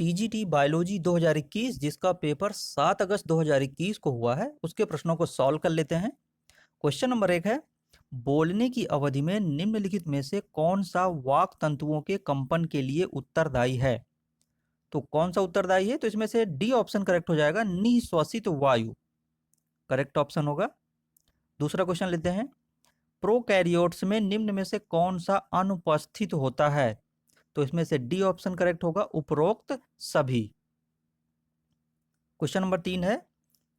TGT biology 2021 जिसका paper 7 अगस्त 2021 को हुआ है, उसके प्रश्नों को सॉल्व कर लेते हैं। क्वेश्चन नंबर 1 है, बोलने की अवधि में निम्नलिखित में से कौन सा वाक तंतुओं के कंपन के लिए उत्तरदायी है? तो कौन सा उत्तरदायी है? तो इसमें से डी ऑप्शन करेक्ट हो जाएगा, निश्वसित वायु करेक्ट ऑप्शन होगा। दूसरा क्वेश्चन लेते हैं, प्रोकैरियोट्स में निम्न में से कौन सा अनुपस्थित होता है? तो इसमें से डी ऑप्शन करेक्ट होगा, उपरोक्त सभी। क्वेश्चन नंबर 3 है,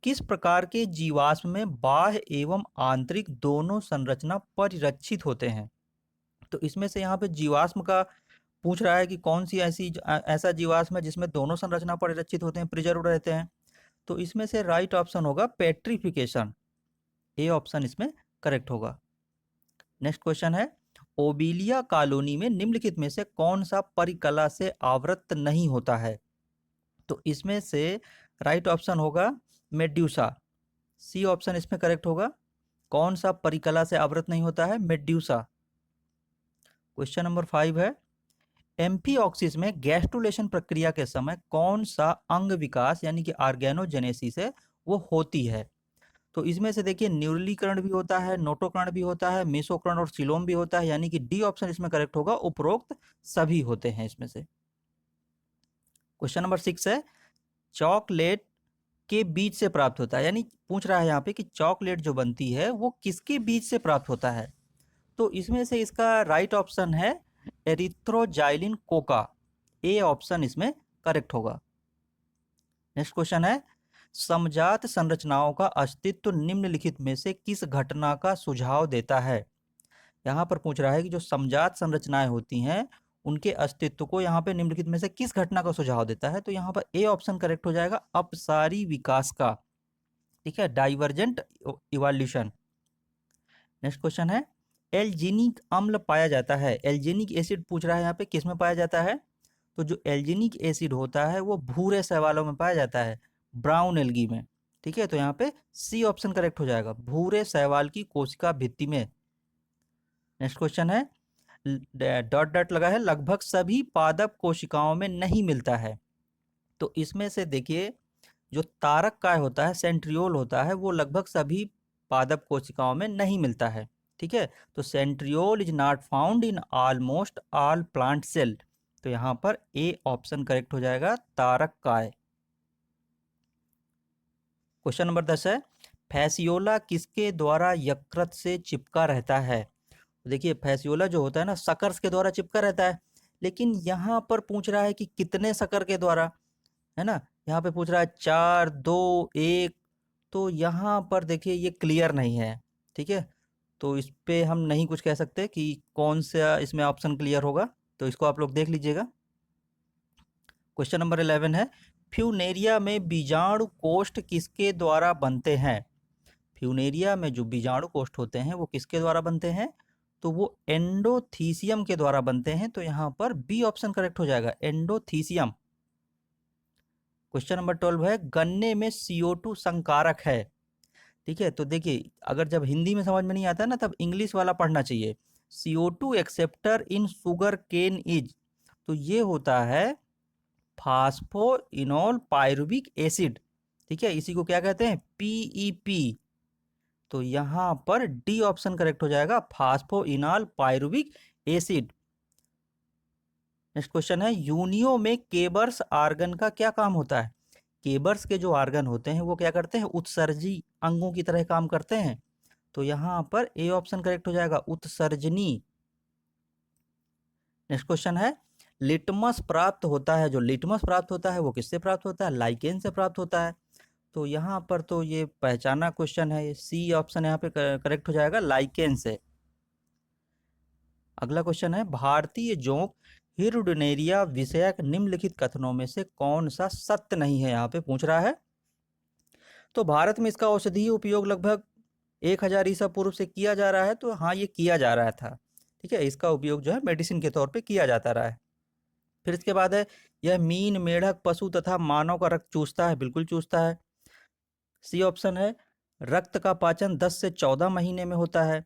किस प्रकार के जीवाश्म में बाह्य एवं आंतरिक दोनों संरचना परिरक्षित होते हैं? तो इसमें से यहाँ पे जीवाश्म का पूछ रहा है कि कौन सी ऐसा जीवाश्म है जिसमें दोनों संरचना परिरक्षित होते हैं, प्रिजर्व रहते हैं। तो इसमें से राइट ऑप्शन होगा पेट्रिफिकेशन, ए ऑप्शन इसमें करेक्ट होगा। नेक्स्ट क्वेश्चन है, ओबिलिया कॉलोनी में निम्नलिखित में से कौन सा परिकला से आवृत नहीं होता है? तो इसमें से राइट ऑप्शन होगा मेड्यूसा, सी ऑप्शन इसमें करेक्ट होगा। कौन सा परिकला से आवृत नहीं होता है? मेड्यूसा। क्वेश्चन नंबर 5 है, एम्फीऑक्सिस में गैस्ट्रुलेशन प्रक्रिया के समय कौन सा अंग विकास यानी कि ऑर्गेनोजेनेसिस है वो होती है? तो इसमें से देखिए न्यूरलीकरण भी होता है, नोटोकरण भी होता है, मेसोकरण और सिलोम भी होता है, यानी कि डी ऑप्शन इसमें करेक्ट होगा, उपरोक्त सभी होते हैं इसमें से। क्वेश्चन नंबर 6 है, चॉकलेट के बीज से प्राप्त होता है, यानी पूछ रहा है यहाँ पे कि चॉकलेट जो बनती है वो किसके बीज से प्राप्त होता है? तो इसमें से इसका राइट ऑप्शन है एरिथ्रोजाइलिन कोका, ए ऑप्शन इसमें करेक्ट होगा। नेक्स्ट क्वेश्चन है, समजात संरचनाओं का अस्तित्व निम्नलिखित में से किस घटना का सुझाव देता है? यहाँ पर पूछ रहा है कि जो समजात संरचनाएं होती हैं उनके अस्तित्व को यहाँ पे निम्नलिखित में से किस घटना का सुझाव देता है? तो यहाँ पर ए ऑप्शन करेक्ट हो जाएगा, अपसारी विकास का। ठीक है, डाइवर्जेंट इवोल्यूशन। नेक्स्ट क्वेश्चन है, एल्जीनिक अम्ल पाया जाता है, एल्जीनिक एसिड पूछ रहा है यहाँ पे किस में पाया जाता है? तो जो एल्जीनिक एसिड होता है वो भूरे शैवालों में पाया जाता है, ब्राउन एल्गी में। ठीक है, तो यहाँ पे सी ऑप्शन करेक्ट हो जाएगा, भूरे शैवाल की कोशिका भित्ति में। नेक्स्ट क्वेश्चन है, डॉट डॉट लगा है, लगभग सभी पादप कोशिकाओं में नहीं मिलता है। तो इसमें से देखिए जो तारक काय होता है, सेंट्रियोल होता है, वो लगभग सभी पादप कोशिकाओं में नहीं मिलता है। ठीक है, तो centriole is not found in almost all plant cell. तो यहाँ पर ए ऑप्शन करेक्ट हो जाएगा, तारक काय। क्वेश्चन नंबर 10 है, फैसियोला किसके द्वारा यकृत से चिपका रहता है? देखिए फैसियोला जो होता है ना, शकर्स के द्वारा चिपका रहता है, लेकिन यहाँ पर पूछ रहा है कि कितने शकर के द्वारा, है ना। यहाँ पे पूछ रहा है 4, 2, 1, तो यहाँ पर देखिए ये क्लियर नहीं है। ठीक है, तो इस पे हम नहीं कुछ कह सकते कि कौन सा इसमें ऑप्शन क्लियर होगा, तो इसको आप लोग देख लीजिएगा। क्वेश्चन नंबर 11 है, फ्यूनेरिया में बीजाणु कोष्ठ किसके द्वारा बनते हैं? फ्यूनेरिया में जो बीजाणु कोष्ठ होते हैं वो किसके द्वारा बनते हैं? तो वो एंडोथीसियम के द्वारा बनते हैं, तो यहाँ पर बी ऑप्शन करेक्ट हो जाएगा, एंडोथीसियम। क्वेश्चन नंबर 12 है, गन्ने में CO2 संकारक है। ठीक है, तो देखिए अगर जब हिंदी में समझ में नहीं आता ना तब इंग्लिश वाला पढ़ना चाहिए। CO2 acceptor in sugar cane is, तो ये होता है फास्फोइनोल पायरुविक एसिड। ठीक है, इसी को क्या कहते हैं? PEP। तो यहाँ पर डी ऑप्शन करेक्ट हो जाएगा, phosphoenol pyruvic acid. Next question है, यूनियो में केबर्स आर्गन का क्या काम होता है? केबर्स के जो आर्गन होते हैं वो क्या करते हैं? उत्सर्जी अंगों की तरह काम करते हैं, तो यहाँ पर ए ऑप्शन करेक्ट हो जाएगा, उत्सर्जनी। नेक्स्ट क्वेश्चन है, लिटमस प्राप्त होता है, जो लिटमस प्राप्त होता है वो किससे प्राप्त होता है? लाइकेन से प्राप्त होता है, तो यहाँ पर तो ये पहचाना क्वेश्चन है, सी ऑप्शन यहाँ पे करेक्ट हो जाएगा, लाइकेन से। अगला क्वेश्चन है, भारतीय जोंक हिरुडनेरिया विषयक निम्नलिखित कथनों में से कौन सा सत्य नहीं है? यहाँ पे पूछ रहा है। तो भारत में इसका औषधीय उपयोग लगभग 1000 ईसा पूर्व से किया जा रहा है, तो हाँ ये किया जा रहा था। ठीक है, इसका उपयोग जो है मेडिसिन के तौर पे किया जाता रहा है। फिर इसके बाद है, यह मीन, मेढक, पशु तथा मानव का रक्त चूसता है, बिल्कुल चूसता है, सी ऑप्शन है। रक्त का पाचन 10 से 14 महीने में होता है,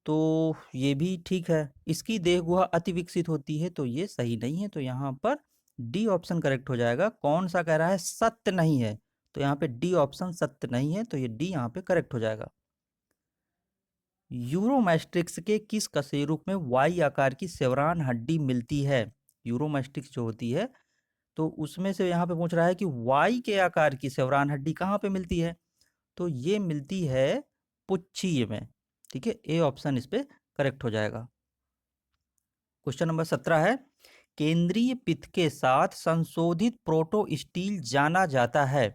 तो ये भी ठीक है। इसकी देह गुहा अति विकसित होती है, तो ये सही नहीं है, तो यहाँ पर डी ऑप्शन करेक्ट हो जाएगा। कौन सा कह रहा है? सत्य नहीं है। तो यहाँ पे डी ऑप्शन सत्य नहीं है, तो ये डी यहाँ पे करेक्ट हो जाएगा। यूरोमैस्ट्रिक्स के किस कशेरुक में वाई आकार की शेवरॉन हड्डी मिलती है? यूरोमैस्ट्रिक्स जो होती है, तो उसमें से यहाँ पे पूछ रहा है कि वाई के आकार की शेवरॉन हड्डी कहाँ पे मिलती है? तो ये मिलती है पुच्छी में। ठीक है, ए ऑप्शन इस पे करेक्ट हो जाएगा। क्वेश्चन नंबर 17 है, केंद्रीय पित्त के साथ संशोधित प्रोटो स्टील जाना जाता है।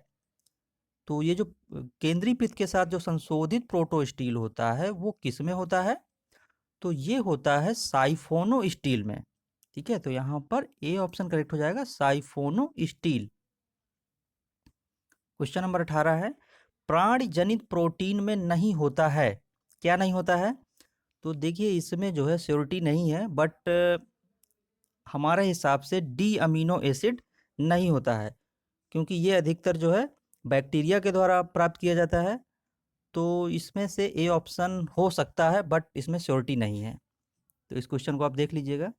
तो ये जो केंद्रीय पित्त के साथ जो संशोधित प्रोटो स्टील होता है वो किस में होता है? तो ये होता है साइफोनो स्टील में। ठीक है, तो यहाँ पर ए ऑप्शन करेक्ट हो जाएगा, साइफोनो स्टील। क्वेश्चन नंबर 18 है, प्राण जनित प्रोटीन में नहीं होता है। क्या नहीं होता है? तो देखिए इसमें जो है श्योरिटी नहीं है, बट हमारे हिसाब से डी अमीनो एसिड नहीं होता है, क्योंकि ये अधिकतर जो है बैक्टीरिया के द्वारा प्राप्त किया जाता है। तो इसमें से ए ऑप्शन हो सकता है, बट इसमें श्योरिटी नहीं है। तो इस क्वेश्चन को आप देख लीजिएगा।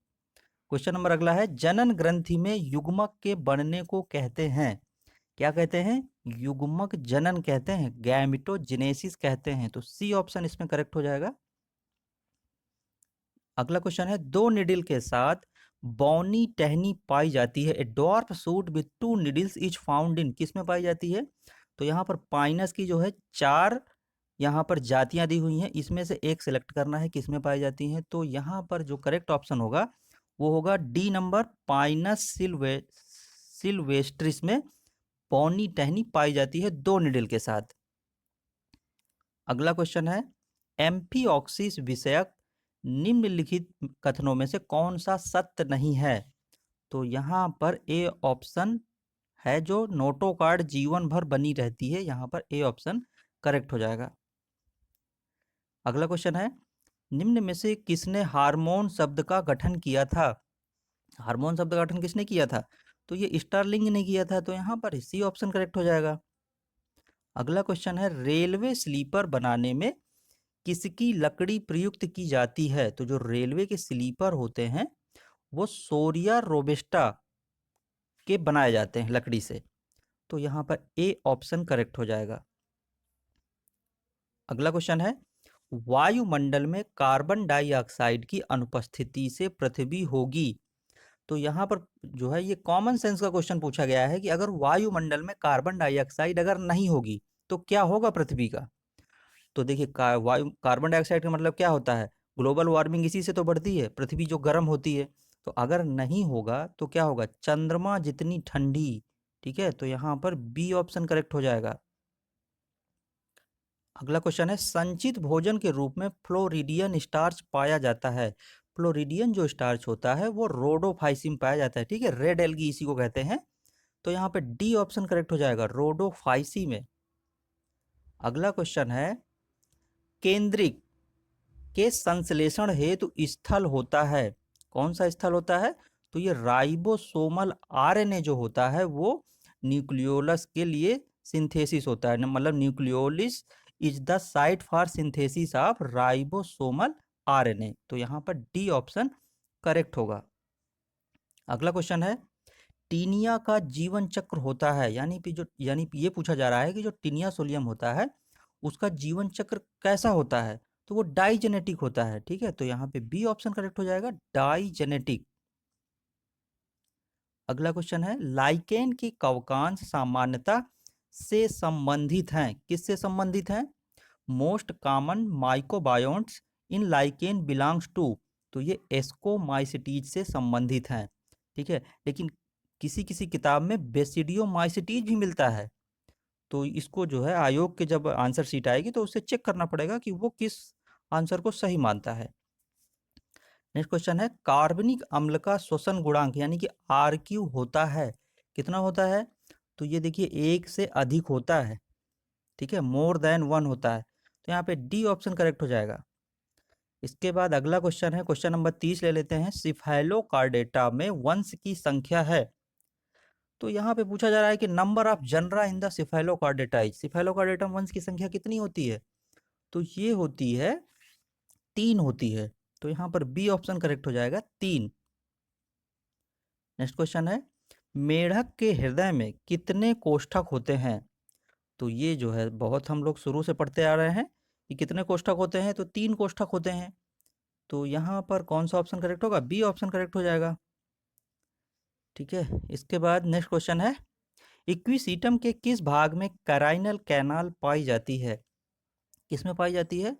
क्वेश्चन नंबर अगला है, जनन ग्रंथि में युग्मक के बनने को कहते हैं। क्या कहते हैं? युग्मक जनन कहते हैं, गैमेटोजेनेसिस कहते हैं। तो सी ऑप्शन इसमें करेक्ट हो जाएगा। अगला क्वेश्चन है, दो निडिल के साथ बौनी टहनी पाई जाती है। A dwarf shoot with two needles is found in, किस में पाई जाती है? तो यहाँ पर पाइनस की जो है 4 यहाँ पर जातियां दी हुई हैं, इसमें से एक सिलेक्ट करना है किस में पाई जाती हैं। तो यहाँ पर जो करेक्ट ऑप्शन होगा वो होगा डी नंबर, पाइनस सिल्वेस्ट्रिस में बौनी टहनी पाई जाती है 2 निडिल के साथ। अगला क्वेश्चन है, एम्फीऑक्सिस विषयक निम्नलिखित कथनों में से कौन सा सत्य नहीं है? तो यहाँ पर ए ऑप्शन है, जो नोटोकार्ड जीवन भर बनी रहती है, यहाँ पर ए ऑप्शन करेक्ट हो जाएगा। अगला क्वेश्चन है, निम्न में से किसने हार्मोन शब्द का गठन किया था? हार्मोन शब्द का गठन किसने किया था? तो ये स्टारलिंग ने किया था, तो यहाँ पर सी ऑप्शन करेक्ट हो जाएगा। अगला क्वेश्चन है, रेलवे स्लीपर बनाने में किसकी लकड़ी प्रयुक्त की जाती है? तो जो रेलवे के स्लीपर होते हैं वो सोरिया रोबेस्टा के बनाए जाते हैं लकड़ी से। तो यहाँ पर ए ऑप्शन करेक्ट हो जाएगा। अगला क्वेश्चन है, वायुमंडल में कार्बन डाइऑक्साइड की अनुपस्थिति से पृथ्वी होगी। तो यहाँ पर जो है ये कॉमन सेंस का क्वेश्चन पूछा गया है कि अगर वायुमंडल में कार्बन डाइऑक्साइड अगर नहीं होगी तो क्या होगा पृथ्वी का? तो देखिए कार्बन डाइऑक्साइड का मतलब क्या होता है? ग्लोबल वार्मिंग इसी से तो बढ़ती है, पृथ्वी जो गर्म होती है। तो अगर नहीं होगा तो क्या होगा? चंद्रमा जितनी ठंडी। ठीक है, तो यहाँ पर बी ऑप्शन करेक्ट हो जाएगा। अगला क्वेश्चन है, संचित भोजन के रूप में फ्लोरिडियन स्टार्च पाया जाता है। फ्लोरिडियन जो स्टार्च होता है वो रोडोफाइसिन पाया जाता है। ठीक है, रेड एल्गी इसी को कहते हैं। तो यहाँ पे डी ऑप्शन करेक्ट हो जाएगा, रोडोफाइसी में। अगला क्वेश्चन है, केंद्रिक के संश्लेषण हेतु स्थल होता है। कौन सा स्थल होता है? तो ये राइबोसोमल आरएनए जो होता है वो न्यूक्लियोलस के लिए सिंथेसिस होता है, मतलब nucleolus is the site for synthesis of ribosomal RNA. तो यहाँ पर डी ऑप्शन करेक्ट होगा। अगला क्वेश्चन है, टीनिया का जीवन चक्र होता है, यानी ये पूछा जा रहा है कि जो टीनिया सोलियम होता है उसका जीवन चक्र कैसा होता है? तो वो डाइजेनेटिक होता है। ठीक है, तो यहाँ पे बी ऑप्शन करेक्ट हो जाएगा, डाइजेनेटिक। अगला क्वेश्चन है, लाइकेन की कवकांश सामान्यता से संबंधित हैं। किससे संबंधित हैं? Most common mycobionts in lichen belongs to. तो ये एस्कोमाइसिटीज से संबंधित हैं। ठीक है, लेकिन किसी किसी किताब में बेसिडियोमाइसिटीज भी मिलता है। तो इसको जो है आयोग के जब आंसर शीट आएगी तो उससे चेक करना पड़ेगा कि वो किस आंसर को सही मानता है। नेक्स्ट क्वेश्चन है, कार्बनिक अम्ल का श्वसन गुणांक यानी कि आरक्यू होता है, कितना होता है? तो ये देखिए 1 से अधिक होता है। ठीक है, मोर देन 1 होता है। तो यहाँ पे डी ऑप्शन करेक्ट हो जाएगा। इसके बाद अगला क्वेश्चन है, क्वेश्चन नंबर 30 ले लेते हैं, सिफेलोकार्डेटा में वंश की संख्या है। तो यहाँ पे पूछा जा रहा है कि number of genre in the सिफेलोकार्डेटाई, सिफेलोकार्डेटम वंश की संख्या कितनी होती है? तो ये होती है 3 होती है। तो यहाँ पर बी ऑप्शन करेक्ट हो जाएगा, 3। नेक्स्ट क्वेश्चन है, मेढक के हृदय में कितने कोष्ठक होते हैं? तो ये जो है बहुत हम लोग शुरू से पढ़ते आ रहे हैं कि कितने कोष्ठक होते हैं, तो 3 कोष्ठक होते हैं। तो यहाँ पर कौन सा ऑप्शन करेक्ट होगा? बी ऑप्शन करेक्ट हो जाएगा। ठीक है, इसके बाद नेक्स्ट क्वेश्चन है, इक्विसीटम के किस भाग में कैराइनल कैनाल पाई जाती है? किसमें पाई जाती है?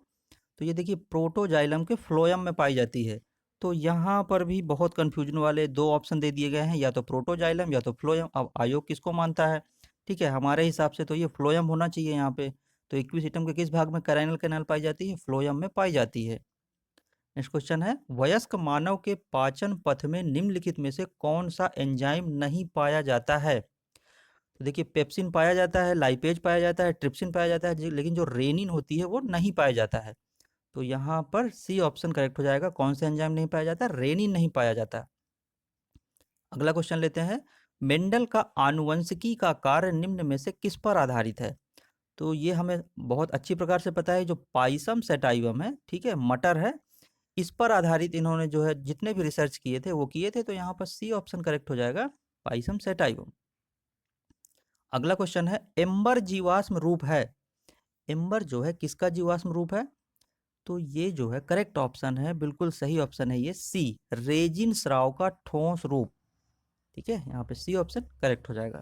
तो ये देखिए प्रोटोजाइलम के फ्लोएम में पाई जाती है। तो यहाँ पर भी बहुत कंफ्यूजन वाले 2 ऑप्शन दे दिए गए हैं, या तो प्रोटोजाइलम या तो फ्लोएम। अब आयोग किसको मानता है? ठीक है, हमारे हिसाब से तो ये फ्लोएम होना चाहिए यहाँ पे। तो इक्विसिटम के किस भाग में कैराइनल कैनाल पाई जाती है? फ्लोएम में पाई जाती है। नेक्स्ट क्वेश्चन है, वयस्क मानव के पाचन पथ में निम्नलिखित में से कौन सा एंजाइम नहीं पाया जाता है? तो देखिए पेप्सिन पाया जाता है, लाइपेज पाया जाता है, ट्रिप्सिन पाया जाता है, लेकिन जो रेनिन होती है वो नहीं पाया जाता है। तो यहाँ पर सी ऑप्शन करेक्ट हो जाएगा। कौन सा एंजाइम नहीं पाया जाता? रेनिन नहीं पाया जाता। अगला क्वेश्चन लेते हैं, मेंडल का आनुवंशिकी का कार्य निम्न में से किस पर आधारित है? तो ये हमें बहुत अच्छी प्रकार से पता है, जो पाइसम सेटाइवम है, ठीक है, मटर है, इस पर आधारित इन्होंने जो है जितने भी रिसर्च किए थे वो किए थे। तो यहाँ पर सी ऑप्शन करेक्ट हो जाएगा, पाइसम सेटाइवम। अगला क्वेश्चन है, एम्बर जीवाश्म रूप है। एम्बर जो है किसका जीवाश्म रूप है? तो ये जो है करेक्ट ऑप्शन है, बिल्कुल सही ऑप्शन है ये सी, रेजिन स्राव का ठोस रूप। ठीक है, यहाँ पे सी ऑप्शन करेक्ट हो जाएगा।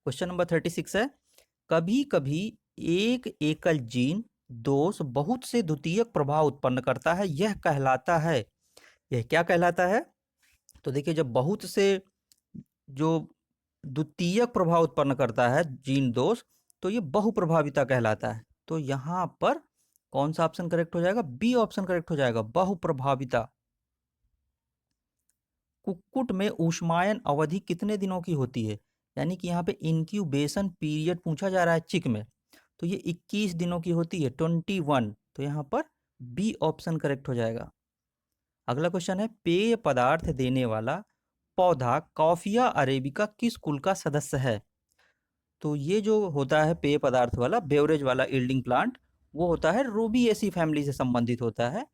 क्वेश्चन नंबर 36 है, कभी कभी एक एकल जीन दोष बहुत से द्वितीयक प्रभाव उत्पन्न करता है, यह कहलाता है, यह क्या कहलाता है? तो देखिए जब बहुत से जो द्वितीयक प्रभाव उत्पन्न करता है जीन दोष, तो ये बहुप्रभाविता कहलाता है। तो यहाँ पर कौन सा ऑप्शन करेक्ट हो जाएगा? बी ऑप्शन करेक्ट हो जाएगा, बहुप्रभाविता। कुक्कुट में ऊष्मायन अवधि कितने दिनों की होती है? यानी कि यहाँ पे इंक्यूबेशन पीरियड पूछा जा रहा है चिक में, तो ये 21 दिनों की होती है, 21। तो यहाँ पर बी ऑप्शन करेक्ट हो जाएगा। अगला क्वेश्चन है, पेय पदार्थ देने वाला पौधा कॉफिया अरेबिका किस कुल का सदस्य है? तो ये जो होता है पेय पदार्थ वाला बेवरेज वाला यील्डिंग प्लांट, वो होता है रूबिएसी फैमिली से संबंधित होता है।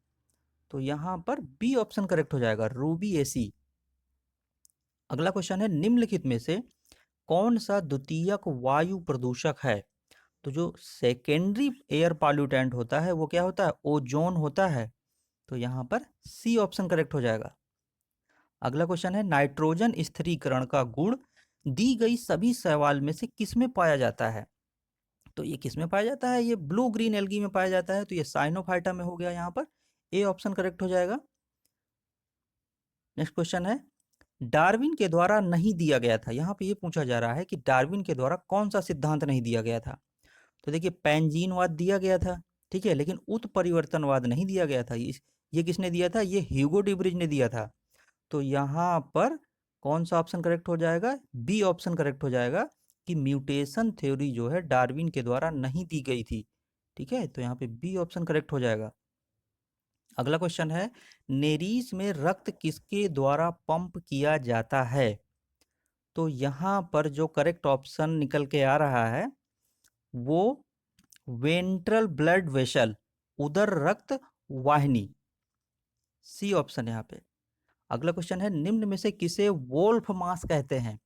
तो यहाँ पर बी ऑप्शन करेक्ट हो जाएगा, रूबिएसी। अगला क्वेश्चन है, निम्नलिखित में से कौन सा द्वितीयक वायु प्रदूषक है? तो जो सेकेंडरी एयर पॉल्यूटेंट होता है वो क्या होता है? ओजोन होता है। तो यहाँ पर सी ऑप्शन करेक्ट हो जाएगा। अगला क्वेश्चन है, नाइट्रोजन स्थिरीकरण का गुण दी गई सभी शैवाल में से किसमें पाया जाता है? तो ये किसमें पाया जाता है? ये ब्लू ग्रीन एल्गी में पाया जाता है। तो ये साइनोफाइटा में हो गया, यहाँ पर ए ऑप्शन करेक्ट हो जाएगा। नेक्स्ट क्वेश्चन है, डार्विन के द्वारा नहीं दिया गया था। यहाँ पे ये पूछा जा रहा है कि डार्विन के द्वारा कौन सा सिद्धांत नहीं दिया गया था? तो देखिए पैंजीनवाद दिया गया था, ठीक है, लेकिन उत्परिवर्तनवाद नहीं दिया गया था। ये किसने दिया था? ये ह्यूगो डिब्रिज ने दिया था। तो यहाँ पर कौन सा ऑप्शन करेक्ट हो जाएगा? बी ऑप्शन करेक्ट हो जाएगा कि म्यूटेशन थ्योरी जो है डार्विन के द्वारा नहीं दी गई थी। ठीक है, तो यहाँ पे बी ऑप्शन करेक्ट हो जाएगा। अगला क्वेश्चन है, नेरीस में रक्त किसके द्वारा पंप किया जाता है? तो यहाँ पर जो करेक्ट ऑप्शन निकल के आ रहा है वो वेंट्रल ब्लड वेसल, उदर रक्त वाहिनी, सी ऑप्शन यहाँ पे। अगला क्वेश्चन है, निम्न में से किसे वोल्फ मास कहते हैं?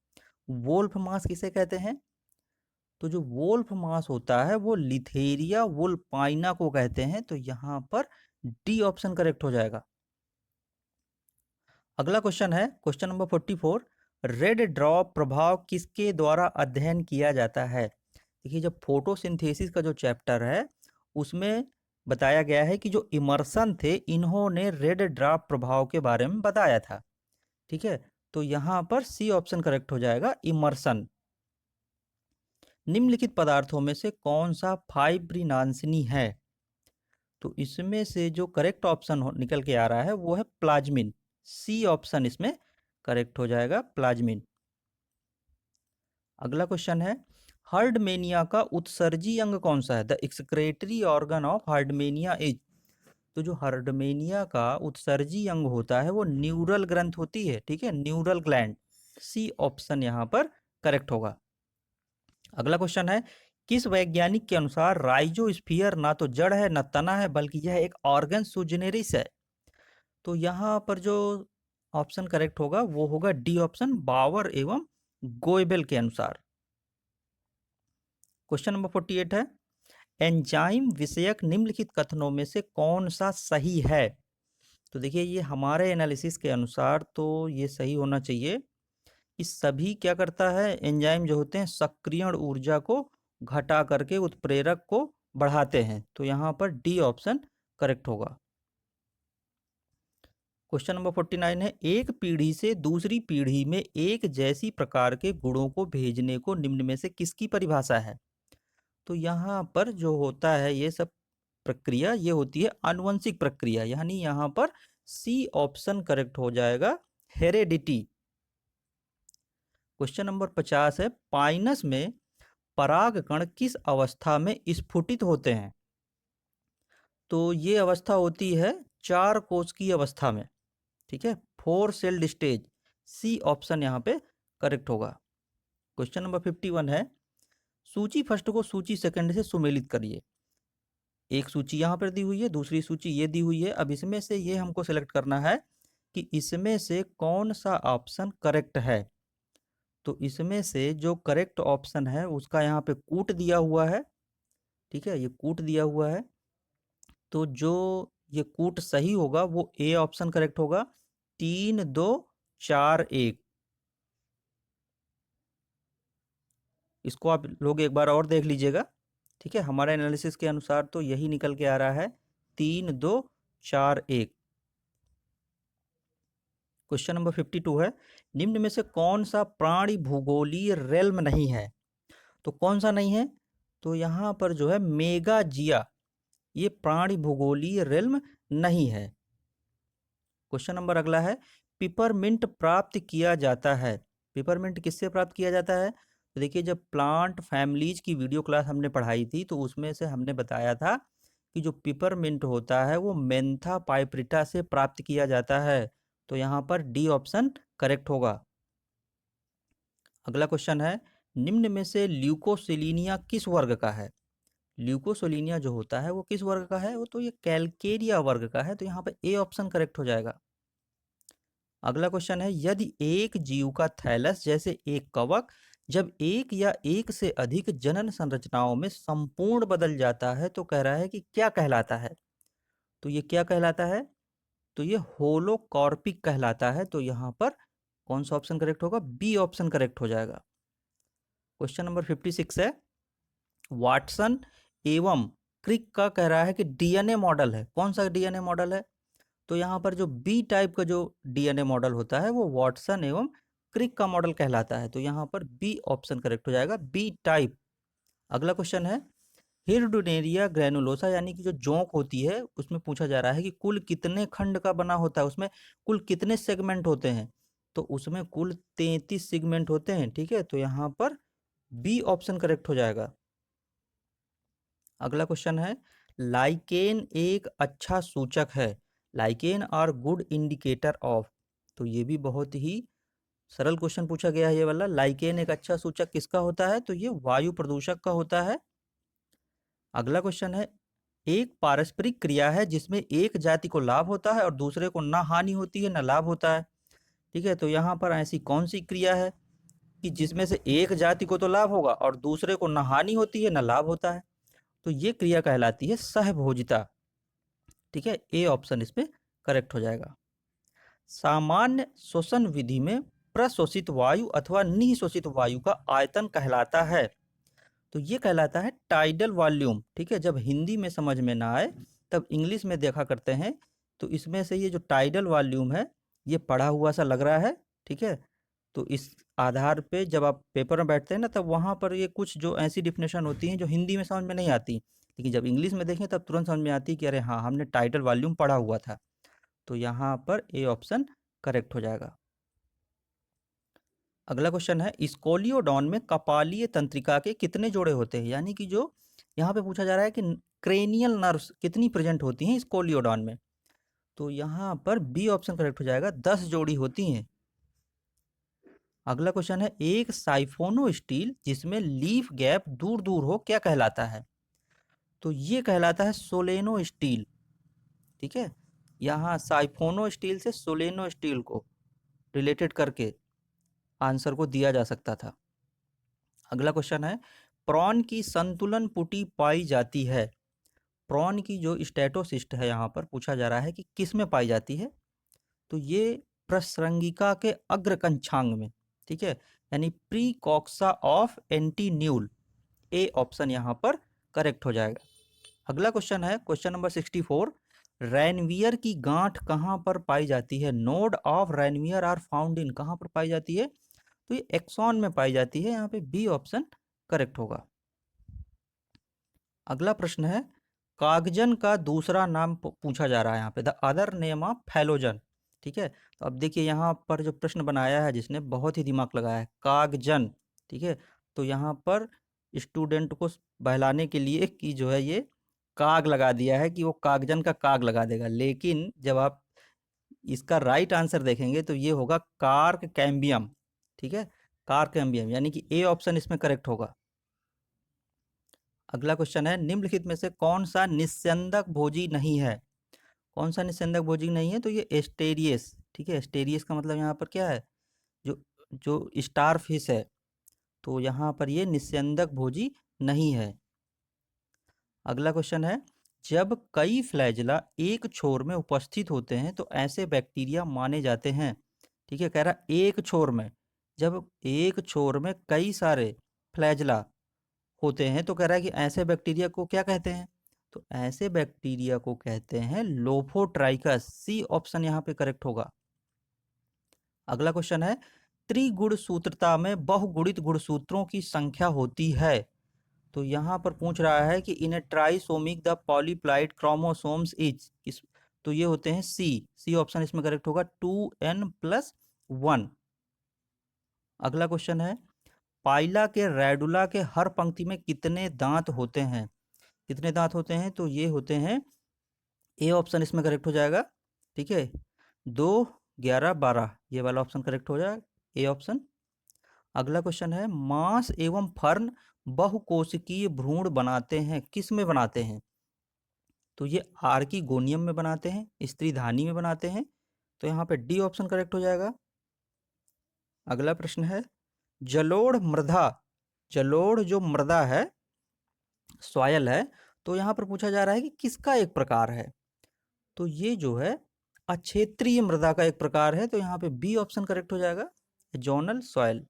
वोल्फ मास किसे कहते हैं? तो जो वोल्फ मास होता है वो लिथेरिया वुल्पाइना को कहते हैं। तो यहाँ पर डी ऑप्शन करेक्ट हो जाएगा। अगला क्वेश्चन है क्वेश्चन नंबर 44, रेड ड्रॉप प्रभाव किसके द्वारा अध्ययन किया जाता है? देखिए जब फोटोसिंथेसिस का जो चैप्टर है उसमें बताया गया है कि जो इमर्सन थे इन्होंने रेड ड्रॉप प्रभाव के बारे में बताया था। ठीक है, तो यहाँ पर सी ऑप्शन करेक्ट हो जाएगा, इमर्सन। निम्नलिखित पदार्थों में से कौन सा फाइब्रिनांसिनी है? तो इसमें से जो करेक्ट ऑप्शन निकल के आ रहा है वो है प्लाज्मिन, सी ऑप्शन इसमें करेक्ट हो जाएगा, प्लाज्मिन। अगला क्वेश्चन है, हर्डमेनिया का उत्सर्जी अंग कौन सा है? The excretory organ of Herdmania is. तो जो हर्डमेनिया का उत्सर्जी अंग होता है वो न्यूरल ग्रंथ होती है, ठीक है, न्यूरल ग्लैंड, सी ऑप्शन यहाँ पर करेक्ट होगा। अगला क्वेश्चन है, किस वैज्ञानिक के अनुसार राइजोस्फीयर ना तो जड़ है ना तना है बल्कि यह एक ऑर्गन सुजेनेरिस है? तो यहाँ पर जो ऑप्शन करेक्ट होगा वो होगा डी ऑप्शन, बावर एवं गोयबेल के अनुसार। क्वेश्चन नंबर 48 है, एंजाइम विषयक निम्नलिखित कथनों में से कौन सा सही है? तो देखिए ये हमारे एनालिसिस के अनुसार तो ये सही होना चाहिए कि सभी क्या करता है, एंजाइम जो होते हैं सक्रियण ऊर्जा को घटा करके उत्प्रेरक को बढ़ाते हैं। तो यहाँ पर डी ऑप्शन करेक्ट होगा। क्वेश्चन नंबर 49 है, एक पीढ़ी से दूसरी पीढ़ी में एक जैसी प्रकार के गुणों को भेजने को निम्न में से किसकी परिभाषा है? तो यहाँ पर जो होता है ये सब प्रक्रिया, ये होती है आनुवंशिक प्रक्रिया, यानी यहाँ पर सी ऑप्शन करेक्ट हो जाएगा, हेरेडिटी। क्वेश्चन नंबर 50 है, पाइनस में परागकण किस अवस्था में स्फुटित होते हैं? तो ये अवस्था होती है 4 कोश की अवस्था में, ठीक है, 4 सेल्ड स्टेज। सी ऑप्शन यहाँ पे करेक्ट होगा। क्वेश्चन नंबर 51 है, सूची फर्स्ट को सूची सेकंड से सुमेलित करिए। एक सूची यहाँ पर दी हुई है, दूसरी सूची ये दी हुई है। अब इसमें से ये हमको सेलेक्ट करना है कि इसमें से कौन सा ऑप्शन करेक्ट है। तो इसमें से जो करेक्ट ऑप्शन है उसका यहाँ पे कूट दिया हुआ है, ठीक है, ये कूट दिया हुआ है। तो जो ये कूट सही होगा वो ए ऑप्शन करेक्ट होगा, 3 2 4 1। इसको आप लोग एक बार और देख लीजिएगा, ठीक है। हमारे एनालिसिस के अनुसार तो यही निकल के आ रहा है, 3 2 4 1। क्वेश्चन नंबर 52 है, निम्न में से कौन सा प्राणी भूगोलीय रेल्म नहीं है? तो कौन सा नहीं है? तो यहाँ पर जो है मेगाजिया, ये प्राणी भूगोलीय रेल्म नहीं है। क्वेश्चन नंबर अगला है, पिपरमिंट प्राप्त किया जाता है। पिपरमिंट किससे प्राप्त किया जाता है? तो देखिए जब प्लांट फैमिलीज की वीडियो क्लास हमने पढ़ाई थी तो उसमें से हमने बताया था कि जो पिपरमिंट होता है वो मेंथा पाइपरिटा से प्राप्त किया जाता है। तो यहाँ पर डी ऑप्शन करेक्ट होगा। अगला क्वेश्चन है, निम्न में से ल्यूकोसिलीनिया किस वर्ग का है? ल्यूकोसिलीनिया जो होता है वो किस वर्ग का है? वो तो ये कैलकेरिया वर्ग का है। तो यहाँ पर ए ऑप्शन करेक्ट हो जाएगा। अगला क्वेश्चन है, यदि एक जीव का थैलस जैसे एक कवक जब एक या एक से अधिक जनन संरचनाओं में संपूर्ण बदल जाता है तो कह रहा है कि क्या कहलाता है? तो ये क्या कहलाता है? तो ये होलोकॉर्पिक कहलाता है। तो यहाँ पर कौन सा ऑप्शन करेक्ट होगा? बी ऑप्शन करेक्ट हो जाएगा। क्वेश्चन नंबर 56 है, वाटसन एवं क्रिक का कह रहा है कि डीएनए मॉडल है। कौन सा डीएनए मॉडल है? तो यहाँ पर जो बी टाइप का जो डीएनए मॉडल होता है वो वाटसन एवं क्रिक का मॉडल कहलाता है। तो यहाँ पर बी ऑप्शन करेक्ट हो जाएगा, बी टाइप। अगला क्वेश्चन है, हिरडुनेरिया ग्रैनुलोसा यानी कि जो जोंक होती है उसमें पूछा जा रहा है कि कुल कितने खंड का बना होता है, उसमें कुल कितने सेगमेंट होते हैं? तो उसमें कुल 33 सेगमेंट होते हैं, ठीक है। तो यहाँ पर बी ऑप्शन करेक्ट हो जाएगा। अगला क्वेश्चन है, लाइकेन एक अच्छा सूचक है। Lichen are good indicator of. तो ये भी बहुत ही सरल क्वेश्चन पूछा गया है ये वाला। लाइकेन एक अच्छा सूचक किसका होता है? तो ये वायु प्रदूषक का होता है। अगला क्वेश्चन है, एक पारस्परिक क्रिया है जिसमें एक जाति को लाभ होता है और दूसरे को ना हानि होती है ना लाभ होता है, ठीक है। तो यहाँ पर ऐसी कौन सी क्रिया है कि जिसमें से एक जाति को तो लाभ होगा और दूसरे को ना हानि होती है ना लाभ होता है? तो ये क्रिया कहलाती है सहभोजिता, ठीक है। ए ऑप्शन इसमें करेक्ट हो जाएगा। सामान्य श्वसन विधि में प्रशोषित वायु अथवा निःशोषित वायु का आयतन कहलाता है। तो ये कहलाता है टाइडल वॉल्यूम, ठीक है। जब हिंदी में समझ में ना आए तब इंग्लिश में देखा करते हैं। तो इसमें से ये जो टाइडल वॉल्यूम है ये पढ़ा हुआ सा लग रहा है, ठीक है। तो इस आधार पे जब आप पेपर में बैठते हैं ना तब वहाँ पर ये कुछ जो ऐसी डिफिनेशन होती हैं जो हिंदी में समझ में नहीं आती, लेकिन जब इंग्लिश में देखें तब तुरंत समझ में आती है कि अरे हाँ हमने टाइटल वॉल्यूम पढ़ा हुआ था। तो यहाँ पर ए ऑप्शन करेक्ट हो जाएगा। अगला क्वेश्चन है, स्कोलियोडॉन में कपालीय तंत्रिका के कितने जोड़े होते हैं? यानी कि जो यहाँ पे पूछा जा रहा है कि क्रेनियल नर्व्स कितनी प्रेजेंट होती हैं स्कोलियोडॉन में? तो यहाँ पर बी ऑप्शन करेक्ट हो जाएगा, 10 जोड़ी होती हैं। अगला क्वेश्चन है, एक साइफोनो स्टील जिसमें लीफ गैप दूर दूर हो क्या कहलाता है? तो ये कहलाता है सोलेनो स्टील, ठीक है। यहाँ साइफोनो स्टील से सोलेनो स्टील को रिलेटेड करके आंसर को दिया जा सकता था। अगला क्वेश्चन है, प्रॉन की संतुलन पुटी पाई जाती है। प्रॉन की जो स्टेटोसिस्ट है यहाँ पर पूछा जा रहा है कि किस में पाई जाती है। तो ये प्रसरंगिका के अग्रकंछांग में, ठीक है, यानी प्रीकॉक्सा ऑफ एंटीन्यूल। ए ऑप्शन यहाँ पर करेक्ट हो जाएगा। अगला क्वेश्चन है क्वेश्चन नंबर 64, रैनवियर की गांठ कहाँ पर पाई जाती है। Node of Ranvier are found in, कहाँ पर पाई जाती है। तो ये एक्सॉन में पाई जाती है, यहाँ पे बी ऑप्शन करेक्ट होगा। अगला प्रश्न है, कागजन का दूसरा नाम पूछा जा रहा है यहाँ पे, the other name of phellogen, ठीक है। तो अब देखिए यहाँ पर जो प्रश्न बनाया है जिसने, बहुत ही दिमाग लगाया है, कागजन, ठीक है। तो यहाँ पर स्टूडेंट को बहलाने के लिए कि जो है ये काग लगा दिया है कि वो कागजन का काग लगा देगा, लेकिन जब आप इसका राइट आंसर देखेंगे तो ये होगा कार्क कैम्बियम, ठीक है, कार्क कैम्बियम, यानी कि ए ऑप्शन इसमें करेक्ट होगा। अगला क्वेश्चन है, निम्नलिखित में से कौन सा निस्यंदक भोजी नहीं है। कौन सा निस्यंदक भोजी नहीं है। तो ये एस्टेरियस, ठीक है। एस्टेरियस का मतलब यहाँ पर क्या है, जो जो स्टार फिश है, तो यहाँ पर ये निस्यंदक भोजी नहीं है। अगला क्वेश्चन है, जब कई फ्लैजिला एक छोर में उपस्थित होते हैं तो ऐसे बैक्टीरिया माने जाते हैं, ठीक है। कह रहा एक छोर में, जब एक छोर में कई सारे फ्लैजिला होते हैं तो कह रहा है कि ऐसे बैक्टीरिया को क्या कहते हैं। तो ऐसे बैक्टीरिया को कहते हैं लोफोट्राइकस। सी ऑप्शन यहाँ पे करेक्ट होगा। अगला क्वेश्चन है, त्रिगुणसूत्रता में बहुगुणित गुणसूत्रों की संख्या होती है। तो यहाँ पर पूछ रहा है कि इन ए ट्राइसोमिक द पॉलीप्लाइड क्रोमोसोम्स इज, तो ये होते हैं सी ऑप्शन इसमें करेक्ट होगा, 2n+1। अगला क्वेश्चन है, पाइला के रेडुला के हर पंक्ति में कितने दांत होते हैं। कितने दांत होते हैं। तो ये होते हैं, ए ऑप्शन इसमें करेक्ट हो जाएगा, ठीक है, 2, 11, 12, ये वाला ऑप्शन करेक्ट हो जाएगा, ए ऑप्शन। अगला क्वेश्चन है, मांस एवं फर्न बहुकोशिकीय भ्रूण बनाते हैं, किस में बनाते हैं। तो ये आर्किगोनियम में बनाते हैं, स्त्रीधानी में बनाते हैं, तो यहाँ पे डी ऑप्शन करेक्ट हो जाएगा। अगला प्रश्न है, जलोढ़ मृदा, जलोढ़ जो मृदा है, सॉयल है, तो यहाँ पर पूछा जा रहा है कि किसका एक प्रकार है। तो ये जो है अक्षेत्रीय मृदा का एक प्रकार है, तो यहाँ पे बी ऑप्शन करेक्ट हो जाएगा, जोनल सॉयल।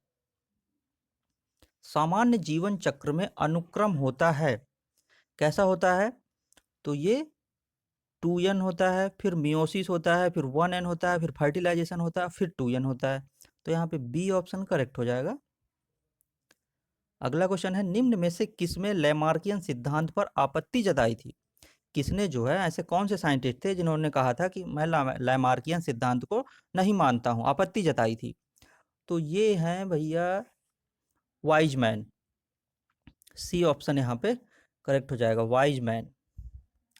सामान्य जीवन चक्र में अनुक्रम होता है, कैसा होता है। तो ये 2n होता है, फिर मियोसिस होता है, फिर 1n होता है, फिर फर्टिलाइजेशन होता है, फिर 2n होता है, तो यहाँ पे बी ऑप्शन करेक्ट हो जाएगा। अगला क्वेश्चन है, निम्न में से किसमें लैमार्कियन सिद्धांत पर आपत्ति जताई थी। किसने जो है, ऐसे कौन से साइंटिस्ट थे जिन्होंने कहा था कि मैं लैमार्कियन सिद्धांत को नहीं मानता हूं, आपत्ति जताई थी। तो ये हैं भैया वाइजमैन, सी ऑप्शन यहाँ पे करेक्ट हो जाएगा, वाइजमैन।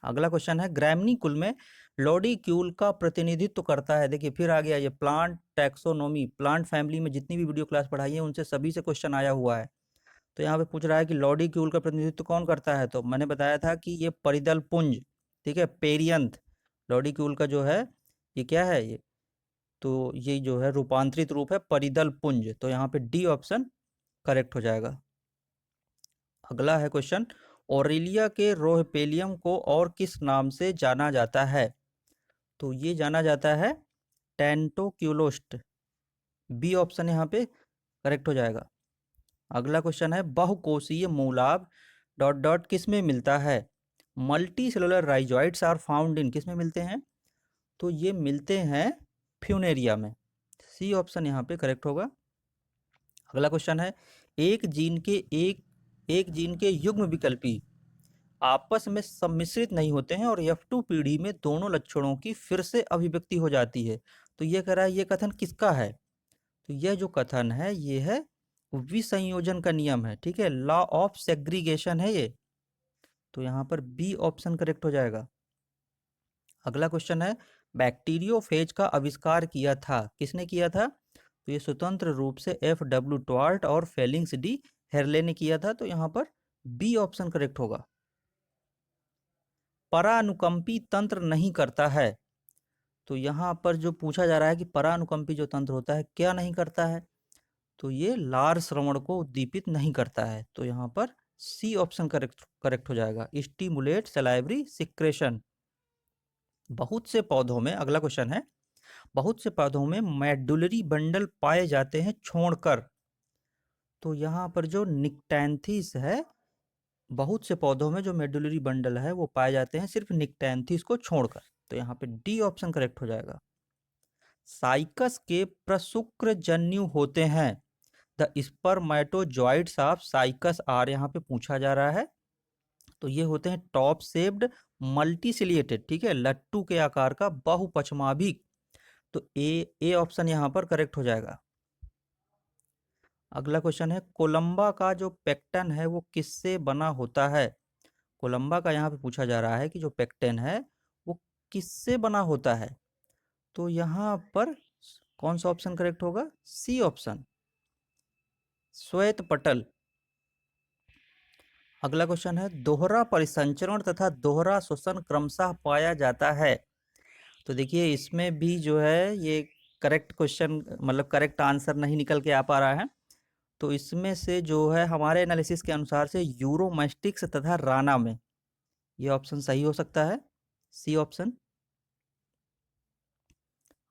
अगला क्वेश्चन है, ग्रैमनी कुल में लॉडिक्यूल का प्रतिनिधित्व करता है। देखिए फिर आ गया ये प्लांट टैक्सोनॉमी, प्लांट फैमिली में जितनी भी वीडियो क्लास पढ़ाई है उनसे सभी से क्वेश्चन आया हुआ है। तो यहाँ पे पूछ रहा है कि लॉडिक्यूल का प्रतिनिधित्व कौन करता है। तो मैंने बताया था कि ये परिदल पुंज, ठीक है, पेरियंथ। लॉडिक्यूल का जो है ये क्या है, ये तो ये जो है रूपांतरित रूप है परिदल पुंज, तो यहाँ पे डी ऑप्शन करेक्ट हो जाएगा। अगला है क्वेश्चन, ओरेलिया के रोहपेलियम को और किस नाम से जाना जाता है। तो ये जाना जाता है टेंटोक्यूलोस्ट, बी ऑप्शन यहाँ पे करेक्ट हो जाएगा। अगला क्वेश्चन है, बहुकोषीय मूलाभ डॉट डॉट किस में मिलता है। Multicellular rhizoids are found in, किस में मिलते हैं। तो ये मिलते हैं फ्यूनेरिया में, सी ऑप्शन यहाँ पे करेक्ट होगा। अगला क्वेश्चन है, एक जीन के युग्म विकल्पी आपस में सम्मिश्रित नहीं होते हैं और F2 पीढ़ी में दोनों लक्षणों की फिर से अभिव्यक्ति हो जाती है। तो ये कह रहा है ये कथन किसका है। तो यह जो कथन है ये है विसंयोजन का नियम है, ठीक है, लॉ ऑफ सेग्रीगेशन है ये, तो यहाँ पर बी ऑप्शन करेक्ट हो जाएगा। अगला क्वेश्चन है, बैक्टीरियोफेज का आविष्कार किया था, किसने किया था। तो ये स्वतंत्र रूप से F.W. ट्वार्ट और फेलिक्स डी हेरले ने किया था, तो यहाँ पर बी ऑप्शन करेक्ट होगा। परानुकंपी तंत्र नहीं करता है, तो यहाँ पर जो पूछा जा रहा है कि परानुकंपी जो तंत्र होता है क्या नहीं करता है, तो ये लार श्रवण को उद्दीपित नहीं करता है। तो यहाँ पर सी ऑप्शन करेक्ट करेक्ट हो जाएगा, स्टिमुलेट सलाइवरी सिक्रेशन। बहुत से पौधों में, अगला क्वेश्चन है, बहुत से पौधों में मेडुलरी बंडल पाए जाते हैं छोड़कर। तो यहाँ पर जो निक्टैंथिस है, बहुत से पौधों में जो मेडुलरी बंडल है वो पाए जाते हैं सिर्फ निक्टैंथिस को छोड़कर। तो यहाँ पे डी ऑप्शन करेक्ट हो जाएगा। साइकस के प्रशुक्र जन्यु होते हैं। द स्पर्मेटोजॉइड्स ऑफ साइकस आर, यहाँ पे पूछा जा रहा है। तो ये होते हैं टॉप शेप्ड मल्टीसिलिएटेड, ठीक है, लट्टू के आकार का बहुपक्षमाभिक। तो ए ऑप्शन यहाँ पर करेक्ट हो जाएगा। अगला क्वेश्चन है, कोलंबा का जो पेक्टन है वो किससे बना होता है। कोलंबा का यहाँ पे पूछा जा रहा है कि जो पेक्टन है वो किससे बना होता है। तो यहाँ पर कौन सा ऑप्शन करेक्ट होगा, सी ऑप्शन, श्वेत पटल। अगला क्वेश्चन है, दोहरा परिसंचरण तथा दोहरा श्वसन क्रमशः पाया जाता है। तो देखिए इसमें भी जो है ये करेक्ट क्वेश्चन, मतलब करेक्ट आंसर नहीं निकल के आ पा रहा है। तो इसमें से जो है हमारे एनालिसिस के अनुसार से यूरोमेस्टिक्स तथा राना में ये ऑप्शन सही हो सकता है, सी ऑप्शन।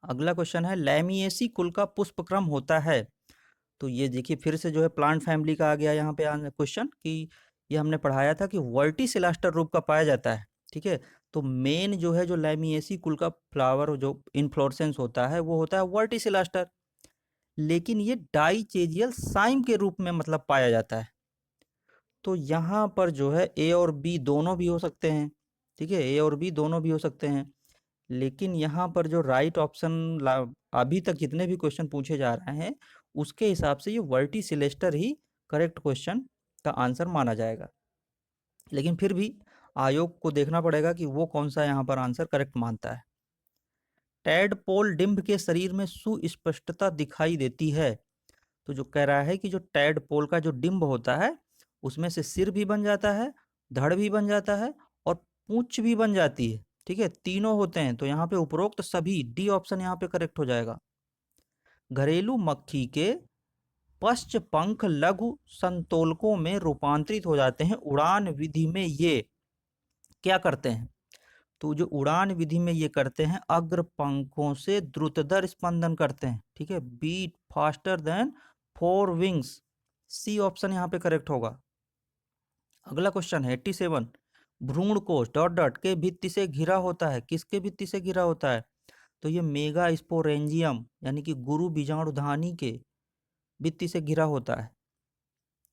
अगला क्वेश्चन है, लैमिएसी कुल का पुष्पक्रम होता है। तो ये देखिए फिर से जो है प्लांट फैमिली का आ गया यहाँ पे क्वेश्चन, कि ये हमने पढ़ाया था कि वर्टिसिलास्टर रूप का पाया जाता है, ठीक है। तो मेन जो है जो लैमिएसी कुल का फ्लावर जो इन्फ्लोरेसेंस होता है वो होता है वर्टिसिलास्टर, लेकिन ये डाइचेजियल साइम के रूप में मतलब पाया जाता है। तो यहाँ पर जो है ए और बी दोनों भी हो सकते हैं, ठीक है, ए और बी दोनों भी हो सकते हैं। लेकिन यहाँ पर जो राइट ऑप्शन अभी तक जितने भी क्वेश्चन पूछे जा रहे हैं उसके हिसाब से ये वर्टिसिलेस्टर ही करेक्ट क्वेश्चन का आंसर माना जाएगा। लेकिन फिर भी आयोग को देखना पड़ेगा कि वो कौन सा यहाँ पर आंसर करेक्ट मानता है। टैडपोल डिंभ के शरीर में सुस्पष्टता दिखाई देती है। तो जो कह रहा है कि जो टैडपोल का जो डिंभ होता है उसमें से सिर भी बन जाता है, धड़ भी बन जाता है और पूंछ भी बन जाती है, ठीक है, तीनों होते हैं। तो यहाँ पे उपरोक्त सभी, डी ऑप्शन यहाँ पे करेक्ट हो जाएगा। घरेलू मक्खी के पश्च पंख लघु संतोलकों में रूपांतरित हो जाते हैं। उड़ान विधि में ये क्या करते हैं। तो जो उड़ान विधि में ये करते हैं, अग्र पंखों से द्रुतदर स्पंदन करते हैं, ठीक है, beat faster than four wings. C option यहाँ पे करेक्ट होगा। अगला क्वेश्चन है 87, भ्रूण कोश डॉट डॉट के भित्ति से घिरा होता है। किसके भित्ति से घिरा होता है। तो ये मेगा स्पोरेंजियम यानी कि गुरु बीजाणुधानी के भित्ति से घिरा होता है।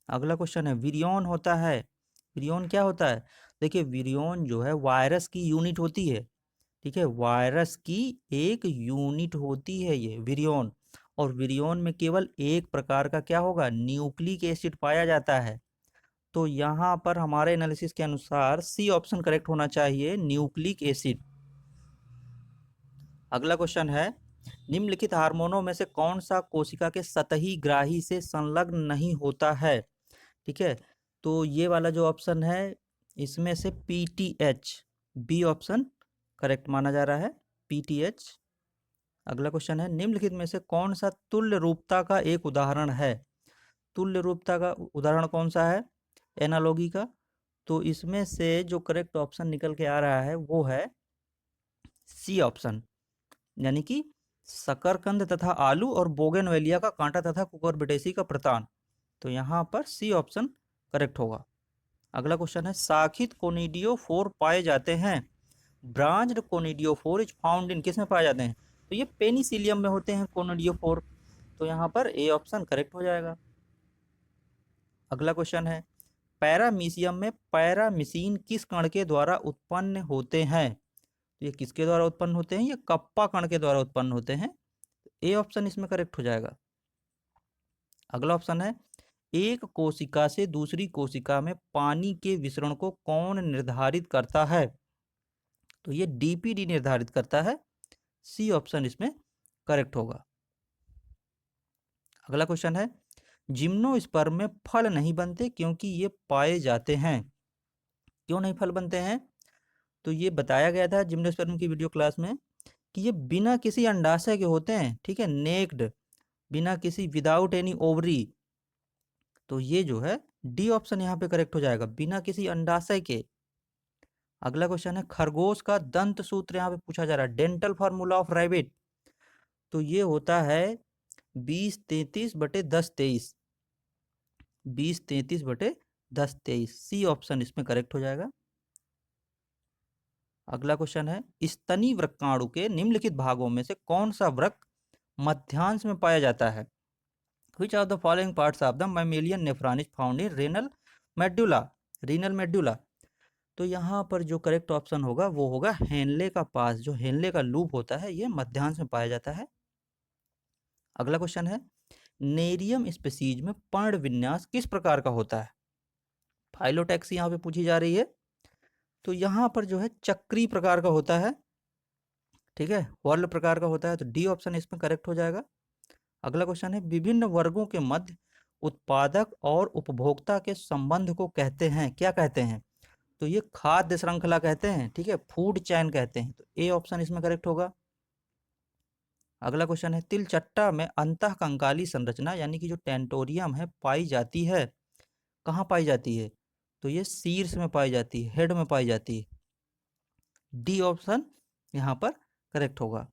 अगला क्वेश्चन है, विरियन होता है। विरियन क्या होता है। देखिए विरियन जो है वायरस की यूनिट होती है, ठीक है, वायरस की एक यूनिट होती है ये विरियन। और विरियन में केवल एक प्रकार का क्या होगा, न्यूक्लिक एसिड पाया जाता है। तो यहाँ पर हमारे एनालिसिस के अनुसार सी ऑप्शन करेक्ट होना चाहिए, न्यूक्लिक एसिड। अगला क्वेश्चन है, निम्नलिखित हार्मोनों में से कौन सा कोशिका के सतही ग्राही से संलग्न नहीं होता है, ठीक है। तो ये वाला जो ऑप्शन है इसमें से पीटीएच, बी ऑप्शन करेक्ट माना जा रहा है, पीटीएच। अगला क्वेश्चन है, निम्नलिखित में से कौन सा तुल्य रूपता का एक उदाहरण है। तुल्य रूपता का उदाहरण कौन सा है, एनालॉगी का। तो इसमें से जो करेक्ट ऑप्शन निकल के आ रहा है वो है सी ऑप्शन, यानी कि शकरकंद तथा आलू और बोगनवेलिया का कांटा तथा कुकुरबिटेसी का प्रतान। तो यहाँ पर सी ऑप्शन करेक्ट होगा। अगला क्वेश्चन है, शाखित कोनिडियोफोर पाए जाते हैं। ब्रांच्ड कोनिडियोफोर इज फाउंड इन, किसमें पाए जाते हैं। तो ये पेनिसिलियम में होते हैं कोनिडियोफोर। तो यहाँ पर ए ऑप्शन करेक्ट हो जाएगा। अगला क्वेश्चन है, पैरामीशियम में पैरामिसिन किस कण के द्वारा उत्पन्न होते हैं। तो ये किसके द्वारा उत्पन्न होते हैं, ये कप्पा कण के द्वारा उत्पन्न होते हैं। ए ऑप्शन इसमें करेक्ट हो जाएगा। अगला ऑप्शन है, एक कोशिका से दूसरी कोशिका में पानी के विसरण को कौन निर्धारित करता है। तो ये डीपीडी निर्धारित करता है। सी ऑप्शन इसमें करेक्ट होगा। अगला क्वेश्चन है, जिम्नोस्पर्म में फल नहीं बनते क्योंकि ये पाए जाते हैं। क्यों नहीं फल बनते हैं। तो ये बताया गया था जिम्नोस्पर्म की वीडियो क्लास में कि ये बिना किसी अंडाशय के होते हैं, ठीक है, नेक्ड, बिना किसी, विदाउट एनी ओवरी। तो ये जो है डी ऑप्शन यहाँ पे करेक्ट हो जाएगा, बिना किसी अंडाशय के। अगला क्वेश्चन है, खरगोश का दंत सूत्र यहाँ पे पूछा जा रहा है, डेंटल फार्मूला ऑफ रैबिट। तो ये होता है 20-33/10-23, 20-33/10-23, सी ऑप्शन इसमें करेक्ट हो जाएगा। अगला क्वेश्चन है, स्तनी वृक्काणु के निम्नलिखित भागों में से कौन सा वृक्क मध्यांश में पाया जाता है? Which of the following parts of the mammalian nephron is found in renal medulla? Renal medulla. तो यहाँ पर जो करेक्ट ऑप्शन होगा वो होगा हेनले का पास, जो हेनले का लूप होता है ये मध्यांश में पाया जाता है। अगला क्वेश्चन है, नेरियम स्पीसीज में पर्ण विन्यास किस प्रकार का होता है? फाइलोटैक्सी यहाँ पे पूछी जा रही है। तो यहाँ पर जो है चक्री प्रकार का होता है, ठीक है, वर्ल प्रकार का होता है। तो डी ऑप्शन इसमें करेक्ट हो जाएगा। अगला क्वेश्चन है, विभिन्न वर्गों के मध्य उत्पादक और उपभोक्ता के संबंध को कहते हैं, क्या कहते हैं? तो ये खाद्य श्रृंखला कहते हैं, ठीक है, फूड चैन कहते हैं। तो ए ऑप्शन इसमें करेक्ट होगा। अगला क्वेश्चन है, तिलचट्टा में अंतःकंकाली संरचना यानी कि जो टेंटोरियम है पाई जाती है, कहाँ पाई जाती है? तो ये शीर्ष में पाई जाती है, हेड में पाई जाती है। डी ऑप्शन यहाँ पर करेक्ट होगा।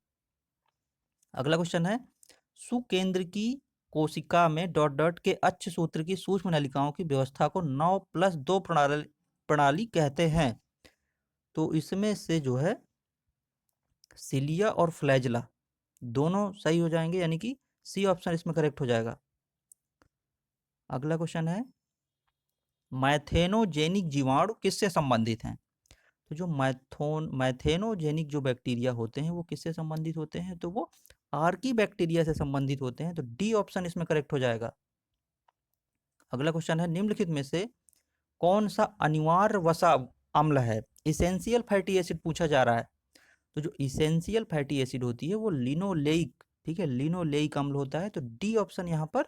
अगला क्वेश्चन है, सुकेंद्र की कोशिका में डॉट डॉट के अक्ष सूत्र की सूक्ष्म नलिकाओं की व्यवस्था को 9+2 प्रणाली कहते हैं। तो इसमें से जो है सिलिया और फ्लैजला दोनों सही हो जाएंगे, यानी कि सी ऑप्शन इसमें करेक्ट हो जाएगा। अगला क्वेश्चन है, मैथेनोजेनिक जीवाणु किससे संबंधित हैं? तो जो मैथेनोजेनिक जो बैक्टीरिया होते हैं वो किससे संबंधित होते हैं? तो वो आर्की बैक्टीरिया से संबंधित होते हैं। तो डी ऑप्शन इसमें करेक्ट हो जाएगा। अगला क्वेश्चन है, निम्नलिखित में से कौन सा अनिवार्य वसा अम्ल है? इसेंशियल फैटी एसिड पूछा जा रहा है। तो जो इसेंशियल फैटी एसिड होती है वो लिनोलेइक, ठीक है, लिनोलेइक अम्ल होता है। तो डी ऑप्शन यहाँ पर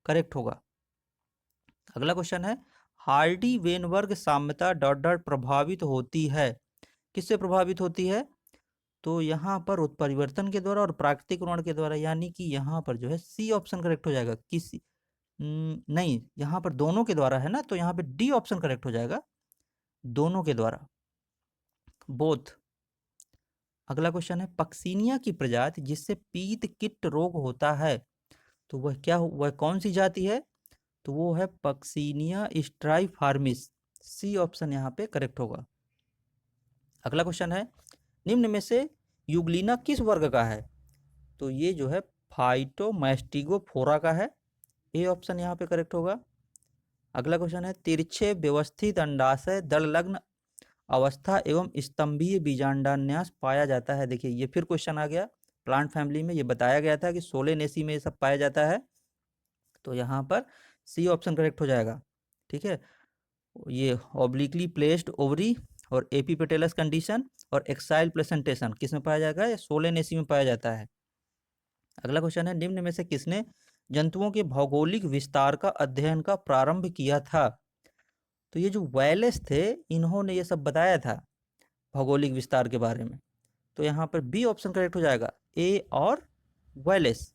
करेक्ट होगा। अगला क्वेश्चन है, हार्डी वेनबर्ग साम्यता डॉट डॉट प्रभावित होती है, किससे प्रभावित होती है? तो यहाँ पर उत्परिवर्तन के द्वारा और प्राकृतिक ऋण के द्वारा, यानी कि यहाँ पर जो है सी ऑप्शन करेक्ट हो जाएगा। किसी नहीं, यहाँ पर दोनों के द्वारा है ना, तो यहाँ पे डी ऑप्शन करेक्ट हो जाएगा, दोनों के द्वारा, बोथ। अगला क्वेश्चन है, पक्सिनिया की प्रजाति जिससे पीत किट रोग होता है, तो वह कौन सी जाति है? तो वो है पक्सिनिया स्ट्राइफार्मिस, सी ऑप्शन यहाँ पे करेक्ट होगा। अगला क्वेश्चन है, निम्न में से यूग्लिना किस वर्ग का है? तो ये जो है फाइटोमैस्टिगोफोरा का है, ए ऑप्शन यहाँ पे करेक्ट होगा। अगला क्वेश्चन है, तिरछे व्यवस्थित अंडाशय दलग्न अवस्था एवं स्तंभीय बीजांडान्यास पाया जाता है। देखिए ये फिर क्वेश्चन आ गया, प्लांट फैमिली में ये बताया गया था कि सोलेनेसी में ये सब पाया जाता है। तो यहाँ पर सी ऑप्शन करेक्ट हो जाएगा, ठीक है। ये ऑब्लिकली प्लेस्ड ओवरी और एपीपेटेलस कंडीशन और एक्साइल प्लेसेंटेशन किस में पाया जाएगा? ये सोलेनेसी में पाया जाता है। अगला क्वेश्चन है, निम्न में से किसने जंतुओं के भौगोलिक विस्तार का अध्ययन का प्रारंभ किया था? तो ये जो वैलेस थे इन्होंने ये सब बताया था भौगोलिक विस्तार के बारे में। तो यहाँ पर बी ऑप्शन करेक्ट हो जाएगा, ए और वैलेस।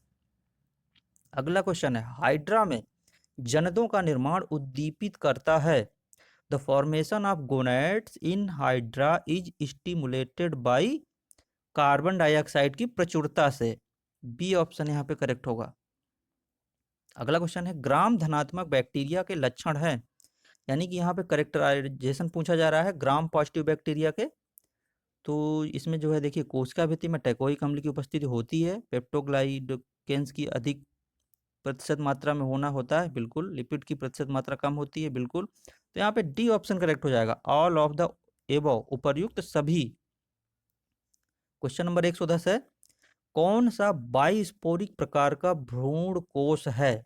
अगला क्वेश्चन है, हाइड्रा में जनदों का निर्माण उद्दीपित करता है। The formation of gonads in hydra is stimulated by carbon dioxide की प्रचुरता से, बी ऑप्शन यहाँ पे करेक्ट होगा। अगला क्वेश्चन है, ग्राम धनात्मक बैक्टीरिया के लक्षण हैं, यानी कि यहाँ पे करेक्टराइजेशन पूछा जा रहा है ग्राम पॉजिटिव बैक्टीरिया के। तो इसमें जो है देखिए कोशिका भित्ति में टैकोइक अम्ल की उपस्थिति होती है, पेप्टोग्लाइकेन्स की अधिक प्रतिशत मात्रा में होना होता है, बिल्कुल, लिपिड की प्रतिशत मात्रा कम होती है, बिल्कुल। तो यहाँ पे डी ऑप्शन करेक्ट हो जाएगा, ऑल ऑफ द एबव, उपर्युक्त सभी। क्वेश्चन नंबर 110 है, कौन सा बाइस्पोरिक प्रकार का भ्रूण कोश है?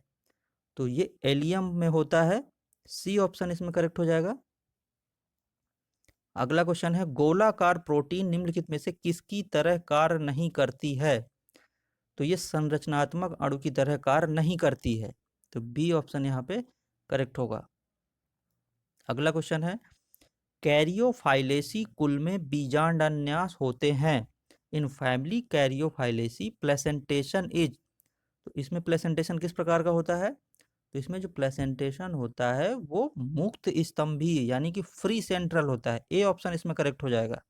तो ये एलियम में होता है, सी ऑप्शन इसमें करेक्ट हो जाएगा। अगला क्वेश्चन है, गोलाकार प्रोटीन निम्नलिखित में से किसकी तरह कार्य नहीं करती है? तो ये संरचनात्मक अणु की तरह कार्य नहीं करती है। तो बी ऑप्शन यहाँ पे करेक्ट होगा। अगला क्वेश्चन है, कैरियोफाइलेसी कुल में बीजांडान्यास होते हैं, इन फैमिली कैरियोफाइलेसी प्लेसेंटेशन इज, तो इसमें प्लेसेंटेशन किस प्रकार का होता है? तो इसमें जो प्लेसेंटेशन होता है वो मुक्त स्तंभीय यानी कि फ्री सेंट्रल होता है। ए ऑप्शन इसमें करेक्ट हो जाएगा।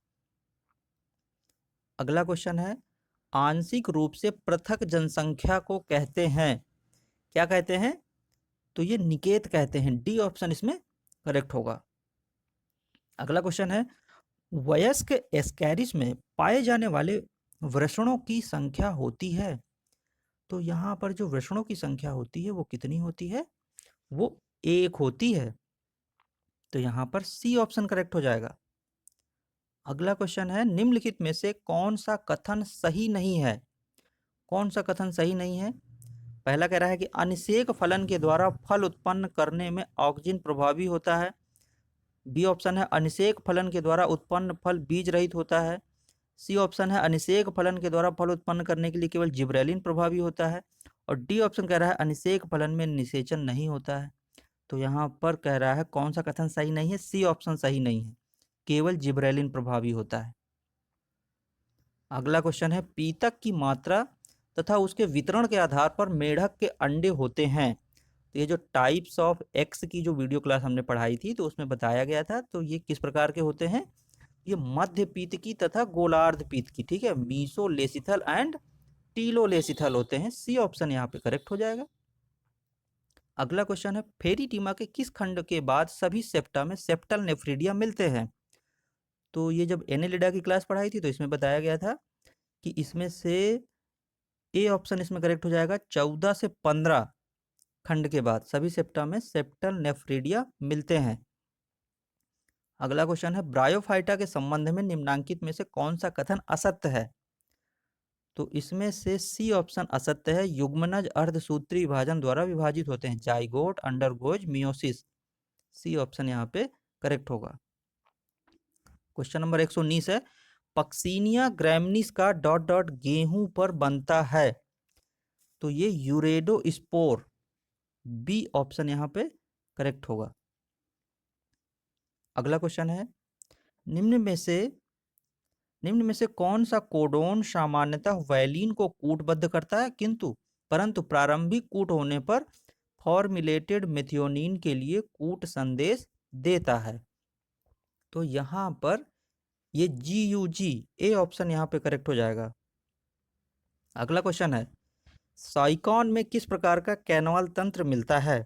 अगला क्वेश्चन है, आंशिक रूप से पृथक जनसंख्या को कहते हैं, क्या कहते हैं? तो ये निकेत कहते हैं। डी ऑप्शन इसमें करेक्ट होगा। अगला क्वेश्चन है, वयस्क एस्कैरिस में पाए जाने वाले वृषणों की संख्या होती है, तो यहाँ पर जो वृषणों की संख्या होती है वो कितनी होती है? वो एक होती है। तो यहाँ पर सी ऑप्शन करेक्ट हो जाएगा। अगला क्वेश्चन है, निम्नलिखित में से कौन सा कथन सही नहीं है? कौन सा कथन सही नहीं है? पहला कह रहा है कि अनिषेक फलन के द्वारा फल उत्पन्न करने में ऑक्जिन प्रभावी होता है। बी ऑप्शन है, अनिषेक फलन के द्वारा उत्पन्न फल बीज रहित होता है। सी ऑप्शन है, अनिषेक फलन के द्वारा फल उत्पन्न करने के लिए केवल जिब्रेलिन प्रभावी होता है। और डी ऑप्शन कह रहा है अनिषेक फलन में निषेचन नहीं होता है। तो यहाँ पर कह रहा है कौन सा कथन सही नहीं है? सी ऑप्शन सही नहीं है, केवल जिब्रेलिन प्रभावी होता है। अगला क्वेश्चन है, पीतक की मात्रा तथा उसके वितरण के आधार पर मेढक के अंडे होते हैं। तो ये जो टाइप्स ऑफ एक्स की जो वीडियो क्लास हमने पढ़ाई थी तो उसमें बताया गया था, तो ये किस प्रकार के होते हैं? ये मध्य पीतकी तथा गोलार्ध पीतकी, ठीक है, मीसोलेसिथल एंड टीलोलेसिथल होते हैं। सी ऑप्शन यहाँ पे करेक्ट हो जाएगा। अगला क्वेश्चन है, फेरीटीमा के किस खंड के बाद सभी सेप्टा में सेप्टल नेफ्रीडिया मिलते हैं? तो ये जब एनेलिडा की क्लास पढ़ाई थी तो इसमें बताया गया था कि इसमें से ए ऑप्शन इसमें करेक्ट हो जाएगा, 14 से 15 खंड के बाद सभी सेप्टा में सेप्टल नेफ्रीडिया मिलते हैं। अगला क्वेश्चन है, ब्रायोफाइटा के संबंध में निम्नांकित में से कौन सा कथन असत्य है? तो इसमें से सी ऑप्शन असत्य है, युग्मनज अर्धसूत्री विभाजन द्वारा विभाजित होते हैं, zygote undergoes meiosis. C option यहाँ पे करेक्ट होगा। क्वेश्चन नंबर 119 है, पक्सीनिया ग्रैमिनीस का डॉट डॉट गेहूं पर बनता है, तो ये यूरेडो स्पोर। बी ऑप्शन यहाँ पे करेक्ट होगा। अगला क्वेश्चन है, निम्न में से कौन सा कोडोन सामान्यतः वैलीन को कूटबद्ध करता है किंतु परंतु प्रारंभिक कूट होने पर फॉर्मुलेटेड मेथियोनिन के लिए कूट संदेश देता है? तो यहाँ पर ये GUG, ए ऑप्शन यहाँ पे करेक्ट हो जाएगा। अगला क्वेश्चन है, साइकॉन में किस प्रकार का कैनवाल तंत्र मिलता है?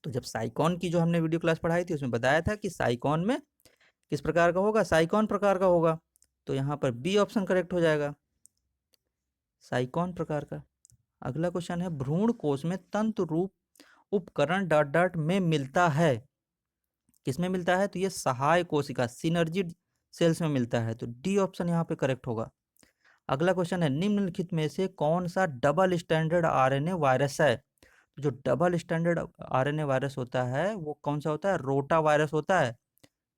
तो जब साइकॉन की जो हमने वीडियो क्लास पढ़ाई थी उसमें बताया था कि साइकॉन में किस प्रकार का होगा? साइकॉन प्रकार का होगा। तो यहाँ पर बी ऑप्शन करेक्ट हो जाएगा, साइकॉन प्रकार का। अगला क्वेश्चन है, भ्रूण कोश में तंतु रूप उपकरण डॉट डॉट में मिलता है, किसमें मिलता है? तो ये सहाय कोशिका सिनर्जी सेल्स में मिलता है। तो डी ऑप्शन यहाँ पे करेक्ट होगा। अगला क्वेश्चन है, निम्नलिखित में से कौन सा डबल स्टैंडर्ड आरएनए वायरस है? जो डबल स्टैंडर्ड आरएनए वायरस होता है वो कौन सा होता है? रोटा वायरस होता है,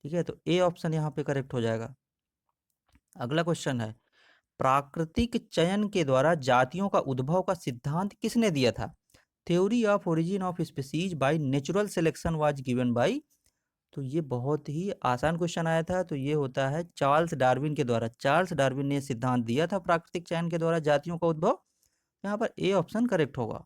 ठीक है। तो ए ऑप्शन यहाँ पे करेक्ट हो जाएगा। अगला क्वेश्चन है, प्राकृतिक चयन के द्वारा जातियों का उद्भव का सिद्धांत किसने दिया था? Theory of origin of species by natural selection was given by, तो ये बहुत ही आसान क्वेश्चन आया था, तो ये होता है चार्ल्स डार्विन के द्वारा। चार्ल्स डार्विन ने सिद्धांत दिया था प्राकृतिक चयन के द्वारा जातियों का उद्भव। यहाँ पर ए ऑप्शन करेक्ट होगा।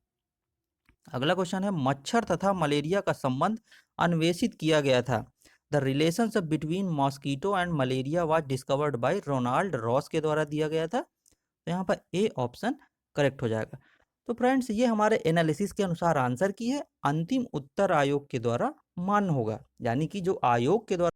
अगला क्वेश्चन है, मच्छर तथा मलेरिया का संबंध अन्वेषित किया गया था। The relationship between mosquito and malaria was discovered by Ronald Ross के द्वारा दिया गया था। तो यहाँ पर ए ऑप्शन करेक्ट हो जाएगा। तो फ्रेंड्स, ये हमारे एनालिसिस के अनुसार आंसर की है। अंतिम उत्तर आयोग के द्वारा मान्य होगा, यानी कि जो आयोग के द्वारा